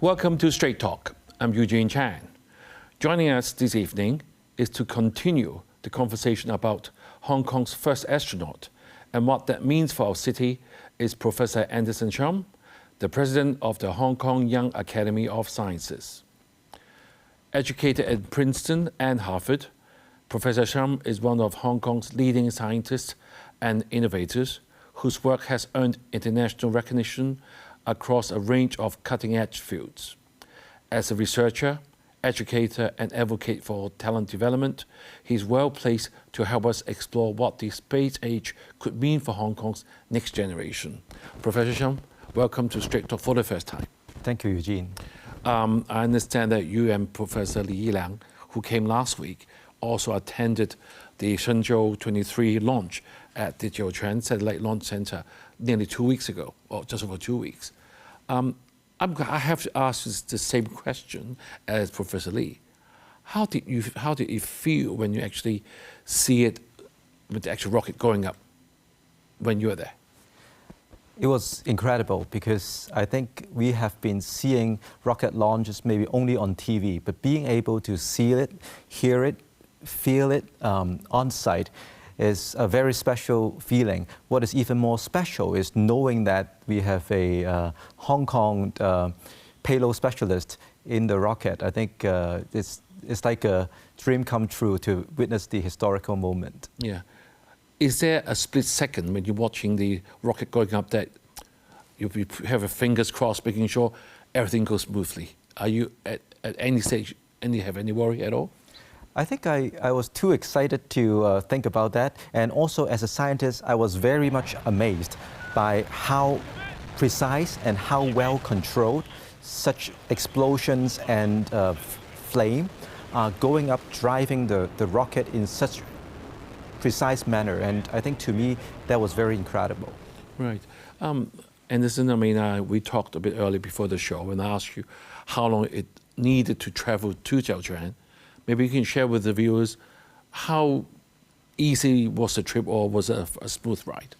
Welcome to Straight Talk. I'm Eugene Chan. Joining us this evening is to continue the conversation about Hong Kong's first astronaut and what that means for our city is Professor Anderson Shum, the president of the Hong Kong Young Academy of Sciences. Educated at Princeton and Harvard, Professor Shum is one of Hong Kong's leading scientists and innovators whose work has earned international recognition across a range of cutting-edge fields. As a researcher, educator, and advocate for talent development, he's well placed to help us explore what the space age could mean for Hong Kong's next generation. Professor Shum, welcome to Straight Talk for the first time. Thank you, Eugene. I understand that you and Professor Li Liang, who came last week, also attended the Shenzhou 23 launch at the Jiuquan Satellite Launch Center nearly 2 weeks ago, or just over 2 weeks. I have to ask the same question as Professor Li. How did it feel when you actually see it, with the actual rocket going up, when you were there? It was incredible because I think we have been seeing rocket launches maybe only on TV, but being able to see it, hear it, feel it on site is a very special feeling. What is even more special is knowing that we have a Hong Kong payload specialist in the rocket. I think it's like a dream come true to witness the historical moment. Yeah. Is there a split second when you're watching the rocket going up that you have your fingers crossed, making sure everything goes smoothly? Are you at any stage, have any worry at all? I think I was too excited to think about that. And also as a scientist, I was very much amazed by how precise and how well controlled such explosions and flame are going up, driving the rocket in such precise manner. And I think to me, that was very incredible. Right. Anderson, I mean, we talked a bit earlier before the show and I asked you how long it needed to travel to Jiuquan. Maybe you can share with the viewers how easy was the trip or was it a smooth ride?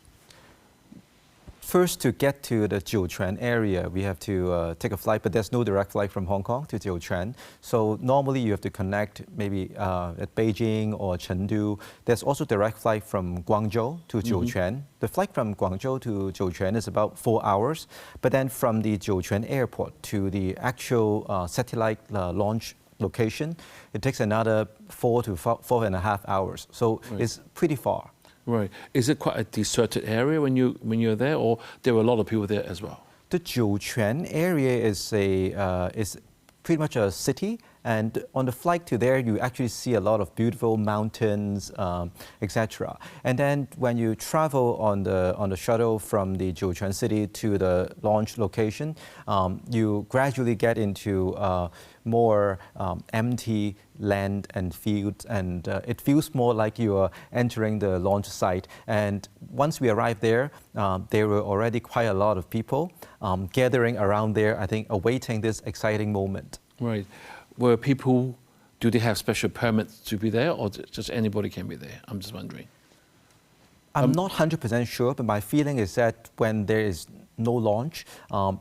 First, to get to the Jiuquan area, we have to take a flight, but there's no direct flight from Hong Kong to Jiuquan. So normally you have to connect maybe at Beijing or Chengdu. There's also direct flight from Guangzhou to Jiuquan. The flight from Guangzhou to Jiuquan is about 4 hours, but then from the Jiuquan airport to the actual satellite launch location, it takes another 4 to 4.5 hours. So it's pretty far. Right. Is it quite a deserted area when you're there, or there were a lot of people there as well? The Jiuquan area is pretty much a city, and on the flight to there, you actually see a lot of beautiful mountains, etc. And then when you travel on the shuttle from the Jiuquan city to the launch location, you gradually get into more empty land and fields, and it feels more like you are entering the launch site. And once we arrived there, there were already quite a lot of people gathering around there, I think, awaiting this exciting moment. Right. Were people, do they have special permits to be there, or just anybody can be there? I'm just wondering. I'm not 100% sure, but my feeling is that when there is no launch,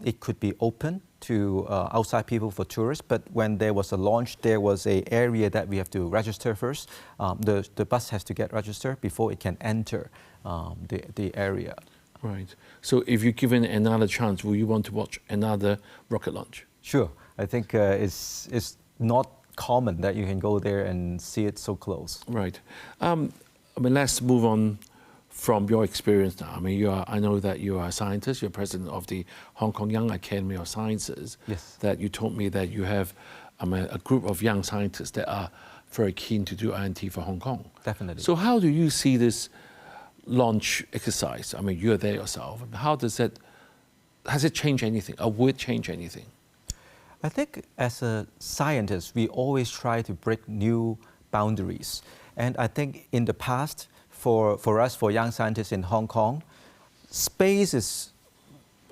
it could be open to outside people for tourists. But when there was a launch, there was an area that we have to register first. The bus has to get registered before it can enter the area. Right. So if you're given another chance, will you want to watch another rocket launch? Sure. I think it's not common that you can go there and see it so close. Right. I mean, let's move on from your experience now. I mean, I know that you are a scientist. You're president of the Hong Kong Young Academy of Sciences. Yes. That you told me that you have a group of young scientists that are very keen to do R&D for Hong Kong. Definitely. So how do you see this launch exercise? I mean, you're there yourself. Has it changed anything, or would it change anything? I think as a scientist, we always try to break new boundaries. And I think in the past, for us, for young scientists in Hong Kong, space is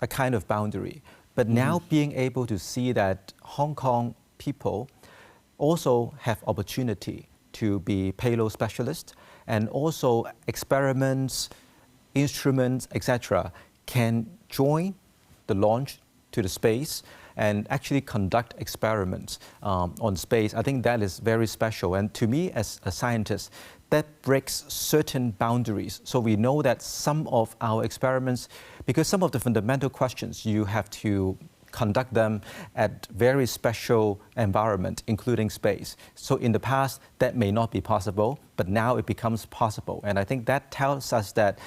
a kind of boundary. But now being able to see that Hong Kong people also have opportunity to be payload specialists, and also experiments, instruments, etc., can join the launch to the space. and actually conduct experiments on space. I think that is very special. And to me, as a scientist, that breaks certain boundaries. So we know that some of our experiments, because some of the fundamental questions, you have to conduct them at very special environment, including space. So in the past, that may not be possible, but now it becomes possible. And I think that tells us that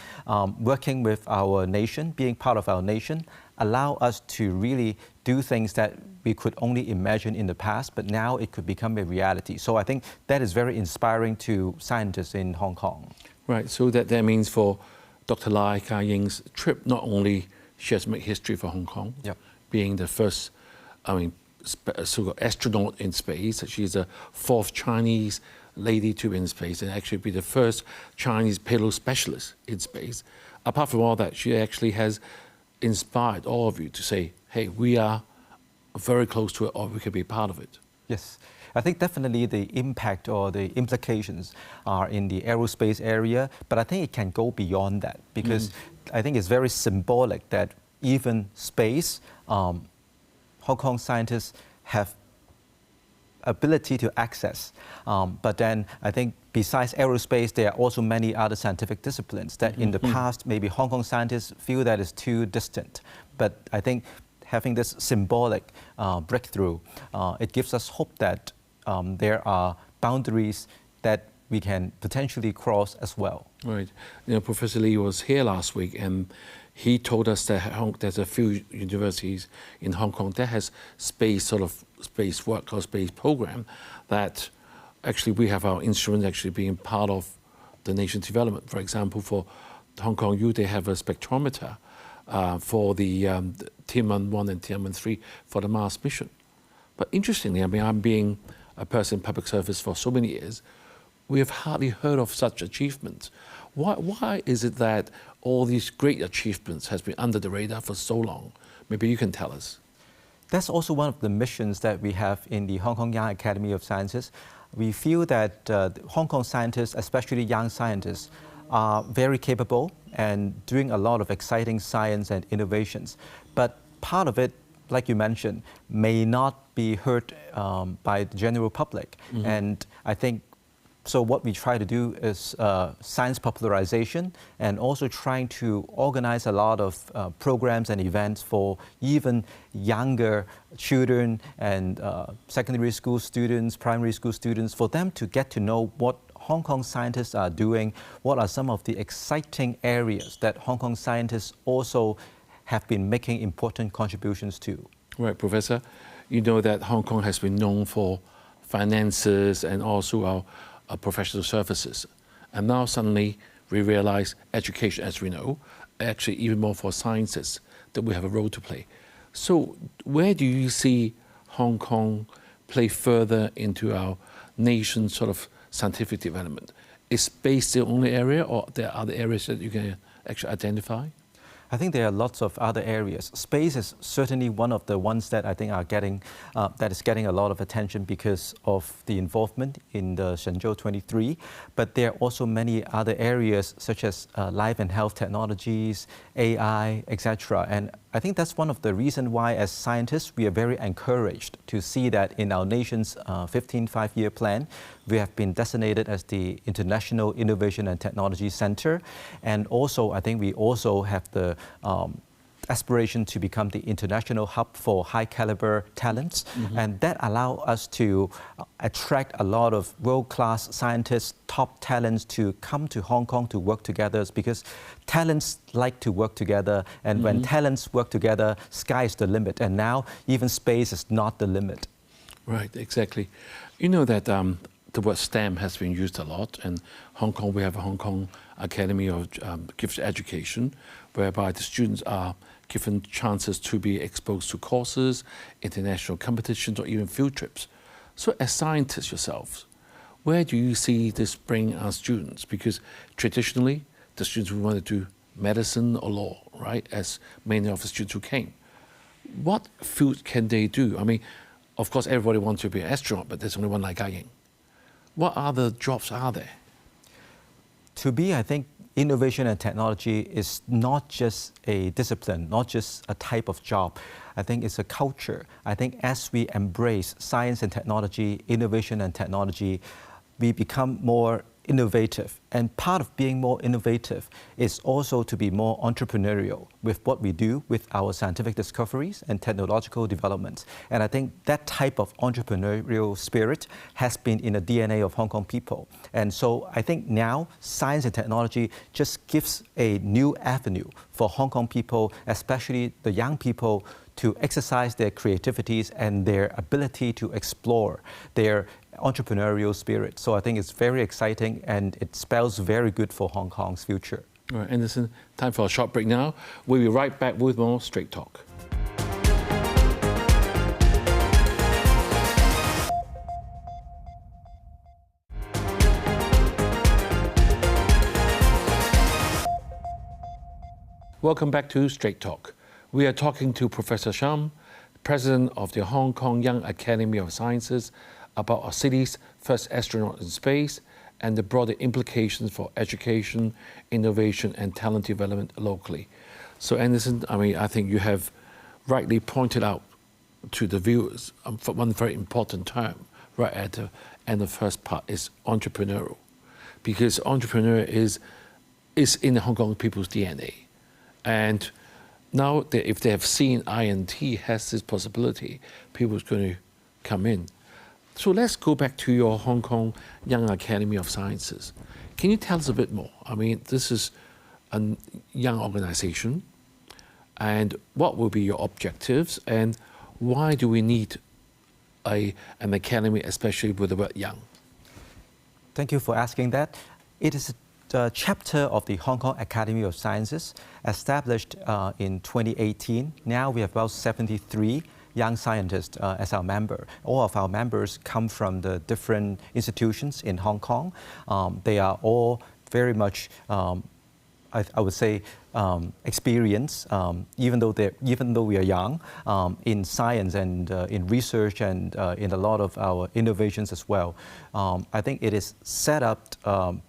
working with our nation, being part of our nation, allow us to really do things that we could only imagine in the past, but now it could become a reality. So I think that is very inspiring to scientists in Hong Kong. Right, so that means for Dr. Lai Ka-ying's trip, not only she has made history for Hong Kong, Yep. being the first, so-called astronaut in space. She's the 4th Chinese lady to be in space and actually be the first Chinese payload specialist in space. Apart from all that, she actually has inspired all of you to say, hey, we are very close to it or we can be part of it. Yes. I think definitely the impact or the implications are in the aerospace area, but I think it can go beyond that because I think it's very symbolic that even space, Hong Kong scientists have ability to access. But then I think besides aerospace, there are also many other scientific disciplines that in the past, maybe Hong Kong scientists feel that is too distant. But I think having this symbolic breakthrough, it gives us hope that there are boundaries that we can potentially cross as well. Right. You know, Professor Lee was here last week and he told us that there's a few universities in Hong Kong that has space work or space program that actually we have our instruments actually being part of the nation's development. For example, for Hong Kong U, they have a spectrometer for the Tianmen 1 and Tianmen 3 for the Mars mission. But interestingly, I mean, I'm being a person in public service for so many years, we have hardly heard of such achievements. Why is it that all these great achievements has been under the radar for so long? Maybe you can tell us. That's also one of the missions that we have in the Hong Kong Young Academy of Sciences. We feel that Hong Kong scientists, especially young scientists, are very capable and doing a lot of exciting science and innovations. But part of it, like you mentioned, may not be heard by the general public. And I think so what we try to do is science popularization and also trying to organize a lot of programs and events for even younger children and secondary school students, primary school students, for them to get to know what Hong Kong scientists are doing, what are some of the exciting areas that Hong Kong scientists also have been making important contributions to. Right, Professor. You know that Hong Kong has been known for finances and also our professional services. And now suddenly we realize education, as we know, actually even more for sciences, that we have a role to play. So where do you see Hong Kong play further into our nation's sort of scientific development? Is space the only area or there are other areas that you can actually identify? I think there are lots of other areas. Space is certainly one of the ones that I think are getting, that is getting a lot of attention because of the involvement in the Shenzhou 23. But there are also many other areas such as life and health technologies, AI, etc. And I think that's one of the reasons why as scientists we are very encouraged to see that in our nation's 15th five-year plan, we have been designated as the International Innovation and Technology Center. And also I think we also have the aspiration to become the international hub for high caliber talents. And that allows us to attract a lot of world-class scientists, top talents to come to Hong Kong to work together because talents like to work together. And when talents work together, sky is the limit. And now even space is not the limit. Right, exactly. You know that the word STEM has been used a lot, and Hong Kong, we have a Hong Kong Academy of Gifted Education, whereby the students are given chances to be exposed to courses, international competitions, or even field trips. So as scientists yourselves, where do you see this bring our students? Because traditionally, the students who want to do medicine or law, right, as many of the students who came. What field can they do? I mean, of course, everybody wants to be an astronaut, but there's only one Lai Ka-ying. What other jobs are there? To be, I think, innovation and technology is not just a discipline, not just a type of job. I think it's a culture. I think as we embrace science and technology, innovation and technology, we become more innovative. And part of being more innovative is also to be more entrepreneurial with what we do with our scientific discoveries and technological developments. And I think that type of entrepreneurial spirit has been in the DNA of Hong Kong people. And so I think now science and technology just gives a new avenue for Hong Kong people, especially the young people, to exercise their creativities and their ability to explore their entrepreneurial spirit. So I think it's very exciting and it spells very good for Hong Kong's future. All right, Anderson, time for a short break now. We'll be right back with more Straight Talk. Welcome back to Straight Talk. We are talking to Professor Shum, President of the Hong Kong Young Academy of Sciences, about our city's first astronaut in space and the broader implications for education, innovation, and talent development locally. So, Anderson, I think you have rightly pointed out to the viewers one very important term right at the end of the first part is entrepreneurial, because entrepreneur is in the Hong Kong people's DNA. And now, if they have seen INT has this possibility, people are going to come in. So let's go back to your Hong Kong Young Academy of Sciences. Can you tell us a bit more? I mean, this is a young organization, and what will be your objectives, and why do we need an academy, especially with the word young? Thank you for asking that. It is a chapter of the Hong Kong Academy of Sciences, established in 2018. Now we have about 73 young scientists as our member. All of our members come from the different institutions in Hong Kong. They are all very much, I would say, experienced, even though we are young, in science and in research and in a lot of our innovations as well. I think it is set up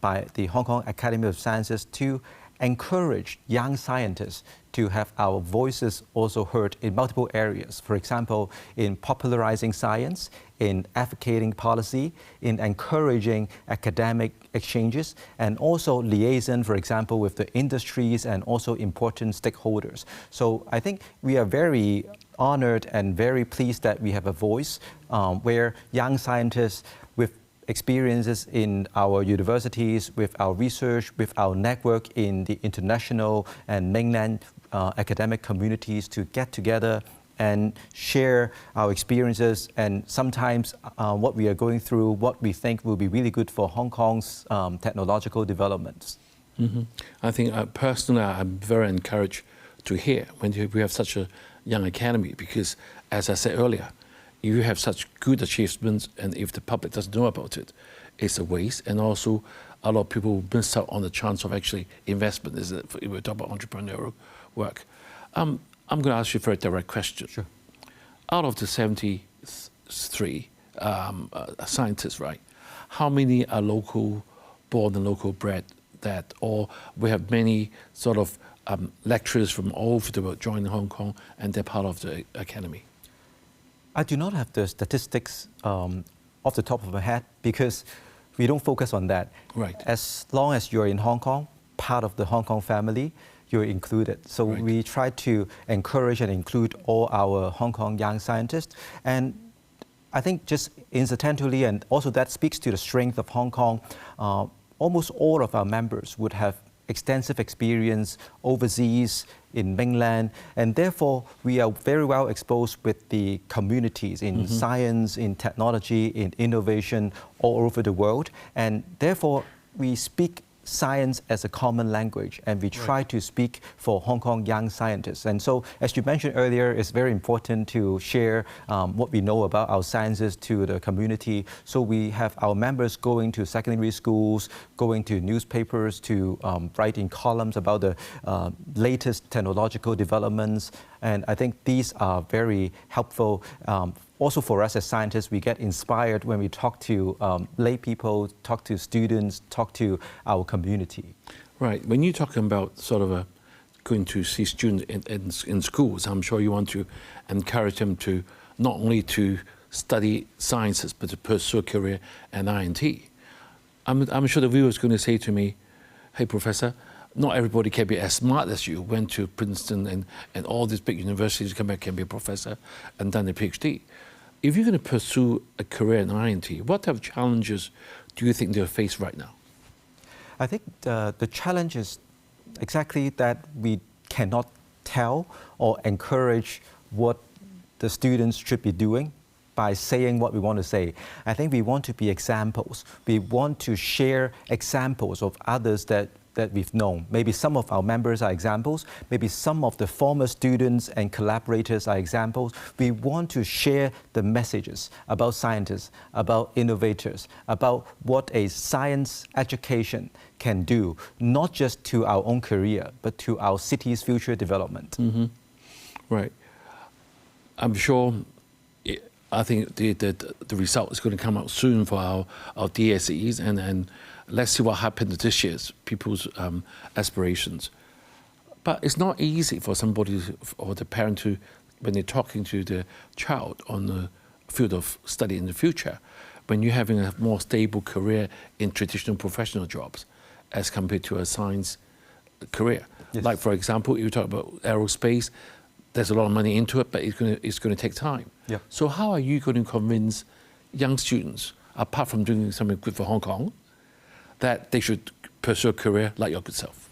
by the Hong Kong Academy of Sciences to encourage young scientists to have our voices also heard in multiple areas. For example, in popularizing science, in advocating policy, in encouraging academic exchanges, and also liaison, for example, with the industries and also important stakeholders. So I think we are very honored and very pleased that we have a voice where young scientists with experiences in our universities, with our research, with our network in the international and mainland academic communities to get together and share our experiences and sometimes what we are going through, what we think will be really good for Hong Kong's technological developments. Mm-hmm. I think personally I'm very encouraged to hear when we have such a young academy, because as I said earlier, you have such good achievements, and if the public doesn't know about it, it's a waste. And also, a lot of people miss out on the chance of actually investment. If we talk about entrepreneurial work, I'm going to ask you a very direct question. Sure. Out of the 73 scientists, right? How many are local born and local bred? Or we have many sort of lecturers from all over the world joining Hong Kong, and they're part of the academy? I do not have the statistics off the top of my head because we don't focus on that. Right. As long as you're in Hong Kong, part of the Hong Kong family, you're included. So right. We try to encourage and include all our Hong Kong young scientists. And I think just incidentally, and also that speaks to the strength of Hong Kong, almost all of our members would have extensive experience overseas, in mainland, and therefore we are very well exposed with the communities in science, in technology, in innovation all over the world, and therefore we speak science as a common language, and we try to speak for Hong Kong young scientists. And so, as you mentioned earlier, it's very important to share what we know about our sciences to the community. So we have our members going to secondary schools, going to newspapers to write in columns about the latest technological developments. And I think these are very helpful. Also for us as scientists, we get inspired when we talk to lay people, talk to students, talk to our community. Right. When you're talking about sort of going to see students in schools, I'm sure you want to encourage them to not only to study sciences, but to pursue a career in I&T. I'm sure the viewer is going to say to me, hey, Professor, not everybody can be as smart as you, went to Princeton and all these big universities, come back, can be a professor and done a PhD. If you're going to pursue a career in I&T, what type of challenges do you think they'll face right now? I think the challenge is exactly that we cannot tell or encourage what the students should be doing by saying what we want to say. I think we want to be examples. We want to share examples of others that we've known. Maybe some of our members are examples. Maybe some of the former students and collaborators are examples. We want to share the messages about scientists, about innovators, about what a science education can do, not just to our own career, but to our city's future development. Mm-hmm. Right. I'm sure, I think the result is going to come out soon for our DSEs, and let's see what happens this year's people's aspirations. But it's not easy for somebody or the parent to, when they're talking to the child on the field of study in the future, when you're having a more stable career in traditional professional jobs as compared to a science career. Yes. Like, for example, you talk about aerospace, there's a lot of money into it, but it's going to take time. Yeah. So how are you going to convince young students, apart from doing something good for Hong Kong, that they should pursue a career like your good self?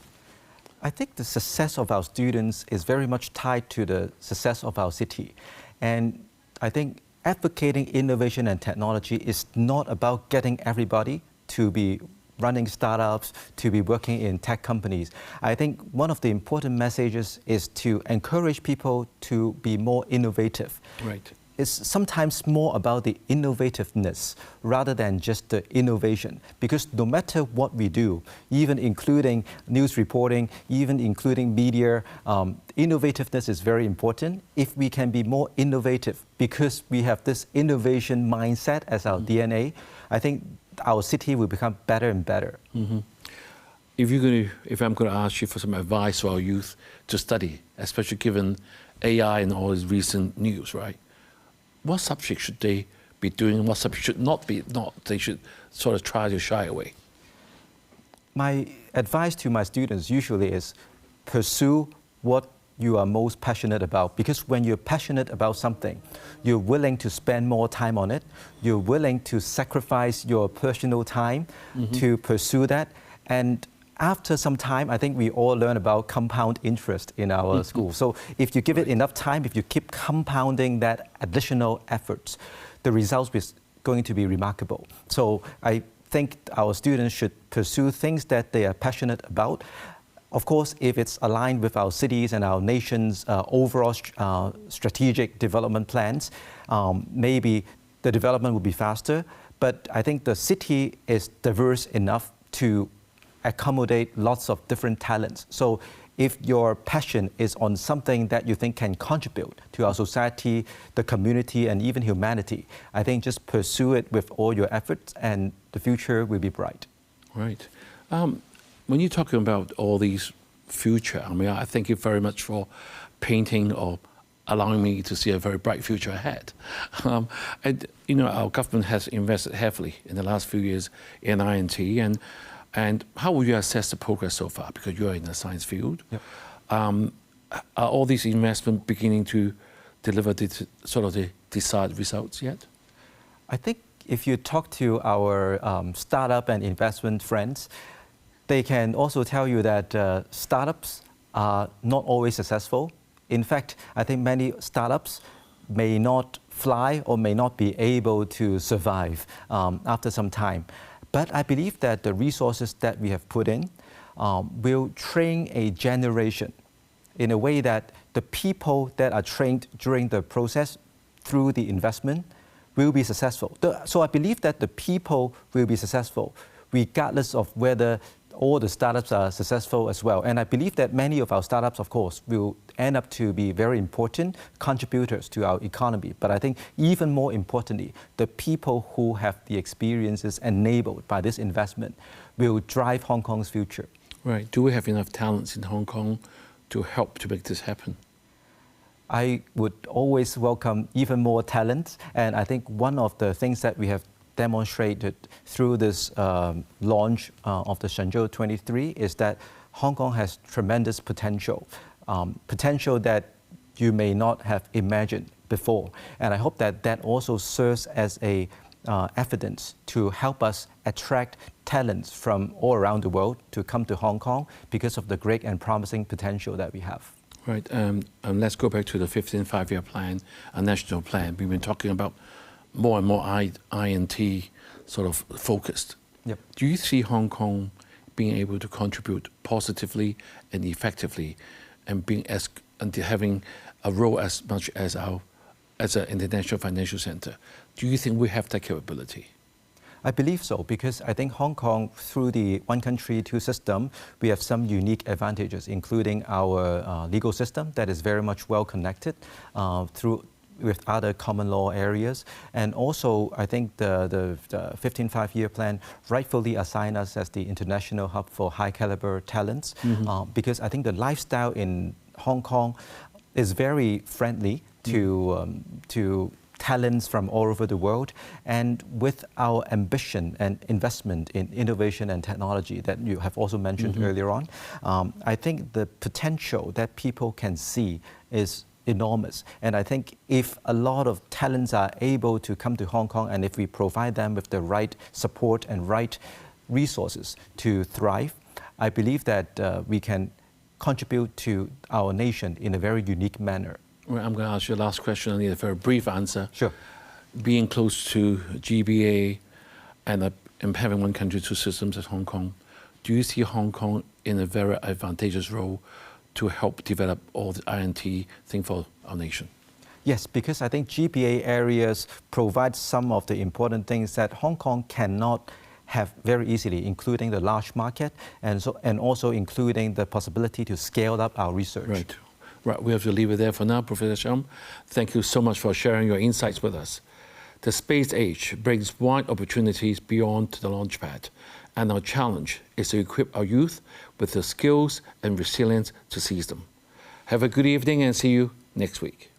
I think the success of our students is very much tied to the success of our city. And I think advocating innovation and technology is not about getting everybody to be running startups, to be working in tech companies. I think one of the important messages is to encourage people to be more innovative. Right. It's sometimes more about the innovativeness rather than just the innovation. Because no matter what we do, even including news reporting, even including media, innovativeness is very important. If we can be more innovative because we have this innovation mindset as our DNA, I think our city will become better and better. Mm-hmm. If I'm going to ask you for some advice for our youth to study, especially given AI and all this recent news, right? What subject should they be doing and what subject should they should sort of try to shy away? My advice to my students usually is pursue what you are most passionate about, because when you're passionate about something, you're willing to spend more time on it, you're willing to sacrifice your personal time to pursue that, and after some time, I think we all learn about compound interest in our school. So if you give it enough time, if you keep compounding that additional efforts, the results is going to be remarkable. So I think our students should pursue things that they are passionate about. Of course, if it's aligned with our cities and our nation's overall strategic development plans, maybe the development will be faster. But I think the city is diverse enough to accommodate lots of different talents. So if your passion is on something that you think can contribute to our society, the community, and even humanity, I think just pursue it with all your efforts and the future will be bright. Right. When you're talking about all these future, I mean, I thank you very much for painting or allowing me to see a very bright future ahead. And, you know, our government has invested heavily in the last few years in I&T, and how will you assess the progress so far? Because you're in the science field. Yep. Are all these investments beginning to deliver the desired results yet? I think if you talk to our startup and investment friends, they can also tell you that startups are not always successful. In fact, I think many startups may not fly or may not be able to survive after some time. But I believe that the resources that we have put in will train a generation in a way that the people that are trained during the process through the investment will be successful. So I believe that the people will be successful regardless of whether all the startups are successful as well. And I believe that many of our startups, of course, will end up to be very important contributors to our economy. But I think even more importantly, the people who have the experiences enabled by this investment will drive Hong Kong's future. Right. Do we have enough talents in Hong Kong to help to make this happen? I would always welcome even more talent, and I think one of the things that we have demonstrated through this launch of the Shenzhou 23 is that Hong Kong has tremendous potential, potential that you may not have imagined before. And I hope that that also serves as a evidence to help us attract talents from all around the world to come to Hong Kong because of the great and promising potential that we have. Right. Let's go back to the 15th five-year plan, a national plan. We've been talking about more and more I&T sort of focused. Yep. Do you see Hong Kong being able to contribute positively and effectively, and having a role as much as an international financial center? Do you think we have that capability? I believe so, because I think Hong Kong, through the one country, two system, we have some unique advantages, including our legal system that is very much well connected with other common law areas. And also, I think the 15th five-year plan rightfully assigned us as the international hub for high caliber talents, because I think the lifestyle in Hong Kong is very friendly to talents from all over the world. And with our ambition and investment in innovation and technology that you have also mentioned earlier on, I think the potential that people can see is enormous. And I think if a lot of talents are able to come to Hong Kong, and if we provide them with the right support and right resources to thrive, I believe that we can contribute to our nation in a very unique manner. Well, I'm going to ask you a last question. I need a very brief answer. Sure. Being close to GBA and having one country, two systems at Hong Kong, do you see Hong Kong in a very advantageous role to help develop all the I&T thing for our nation? Yes, because I think GBA areas provide some of the important things that Hong Kong cannot have very easily, including the large market and also including the possibility to scale up our research. Right. Right, we have to leave it there for now, Professor Shum. Thank you so much for sharing your insights with us. The space age brings wide opportunities beyond the launch pad, and our challenge is to equip our youth with the skills and resilience to seize them. Have a good evening and see you next week.